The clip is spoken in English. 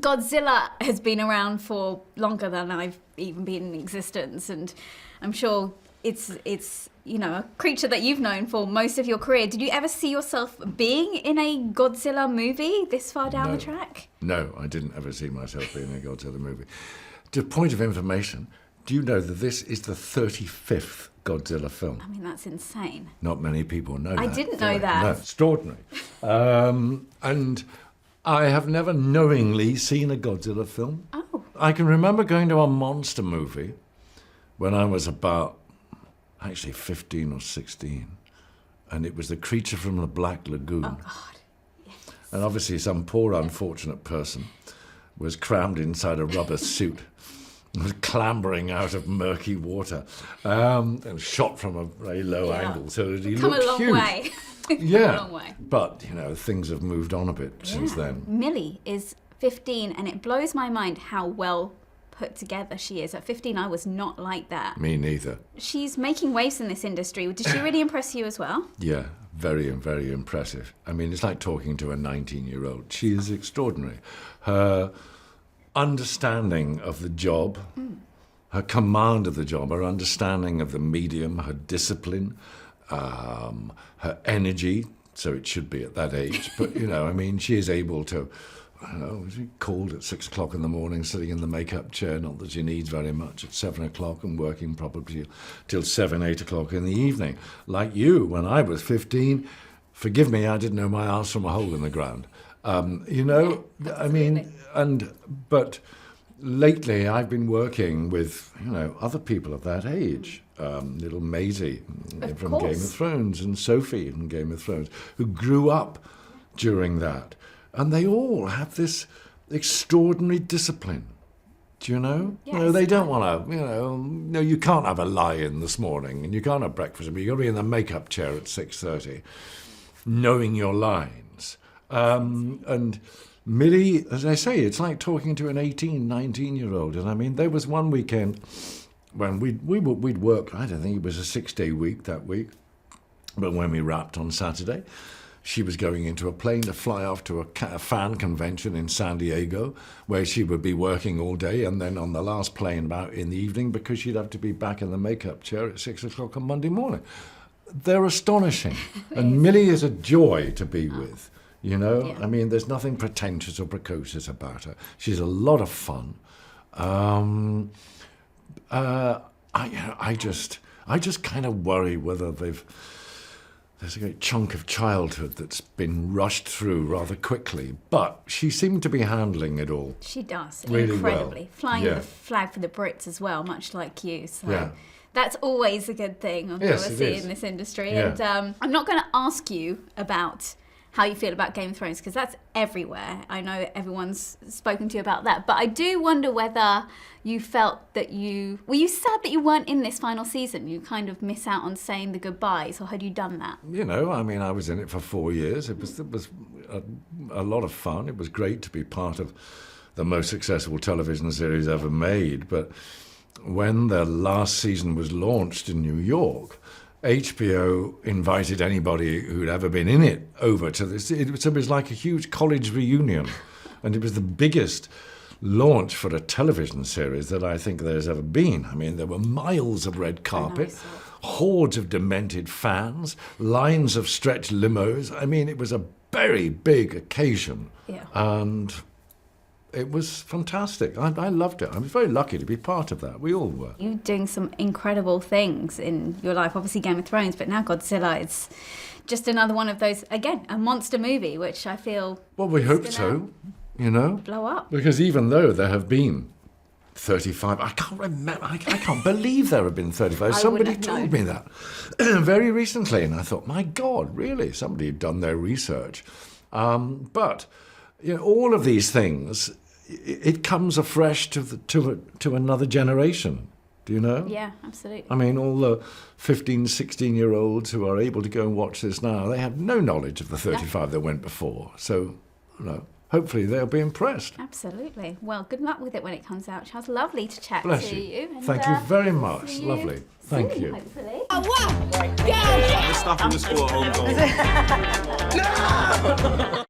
Godzilla has been around for longer than I've even been in existence, and I'm sure it's a creature that you've known for most of your career. Did you ever see yourself being in a Godzilla movie this far down the track? No, I didn't ever see myself being in a Godzilla movie. To point of information, do you know that this is the 35th Godzilla film? I mean, that's insane. Not many people know that. I didn't know that. No, extraordinary. And I have never knowingly seen a Godzilla film. Oh. I can remember going to a monster movie when I was about, actually 15 or 16. And it was The Creature from the Black Lagoon. Oh, God. Yes. And obviously some poor unfortunate person was crammed inside a rubber suit, was clambering out of murky water, and shot from a very low angle so that he looked huge. Come a long way. Yeah, a long way. But things have moved on a bit since then. Millie is 15, and it blows my mind how well put together she is. At 15, I was not like that. Me neither. She's making waves in this industry. Did she really impress you as well? Yeah, very, very impressive. I mean, it's like talking to a 19-year-old. She is extraordinary. Her understanding of the job, her command of the job, her understanding of the medium, her discipline, her energy, so it should be at that age. But, she is able to, she called at 6 o'clock in the morning, sitting in the makeup chair, not that she needs very much, at 7 o'clock and working probably till 7, 8 o'clock in the evening. Like you, when I was 15, forgive me, I didn't know my arse from a hole in the ground. But lately I've been working with, other people of that age. Little Maisie from Game of Thrones and Sophie from Game of Thrones, who grew up during that. And they all have this extraordinary discipline. Do you know? Yes. They don't want to, no, you can't have a lie-in this morning and you can't have breakfast, but you've got to be in the makeup chair at 6:30, knowing your lines. And Millie, as I say, it's like talking to an 18, 19-year-old. And there was one weekend when we'd work, I don't think it was a 6-day week that week, but when we wrapped on Saturday, she was going into a plane to fly off to a fan convention in San Diego, where she would be working all day, and then on the last plane about in the evening, because she'd have to be back in the makeup chair at 6 o'clock on Monday morning. They're astonishing. And Millie is a joy to be with. Yeah. There's nothing pretentious or precocious about her. She's a lot of fun. I just kind of worry whether there's a great chunk of childhood that's been rushed through rather quickly. But she seemed to be handling it all. She does, really incredibly. well. Flying the flag for the Brits as well, much like you. So that's always a good thing, obviously, in this industry. Yeah. And I'm not going to ask you about how you feel about Game of Thrones, because that's everywhere. I know everyone's spoken to you about that. But I do wonder whether you felt that were you sad that you weren't in this final season? You kind of miss out on saying the goodbyes, or had you done that? I was in it for 4 years. It was a lot of fun. It was great to be part of the most successful television series ever made. But when the last season was launched in New York, HBO invited anybody who'd ever been in it over to this. It was like a huge college reunion. And it was the biggest launch for a television series that I think there's ever been. There were miles of red carpet, hordes of demented fans, lines of stretched limos. It was a very big occasion. Yeah. And it was fantastic. I loved it. I was very lucky to be part of that. We all were. You're doing some incredible things in your life. Obviously Game of Thrones, but now Godzilla. It's just another one of those, again, a monster movie, which I feel... Well, we hope so, blow up. Because even though there have been 35... I can't remember. I can't believe there have been 35. Somebody told me that very recently, and I thought, my God, really? Somebody had done their research. But... all of these things, it comes afresh to another generation. Do you know? Yeah, absolutely. All the 15, 16-year-olds who are able to go and watch this now, they have no knowledge of the 35 that went before. So, hopefully they'll be impressed. Absolutely. Well, good luck with it when it comes out. Charles, lovely to chat Bless to you. you. And, thank you very much. Lovely. Thank soon, you. Hopefully. Oh, wow! Go! The stuff in the school at home goal. No!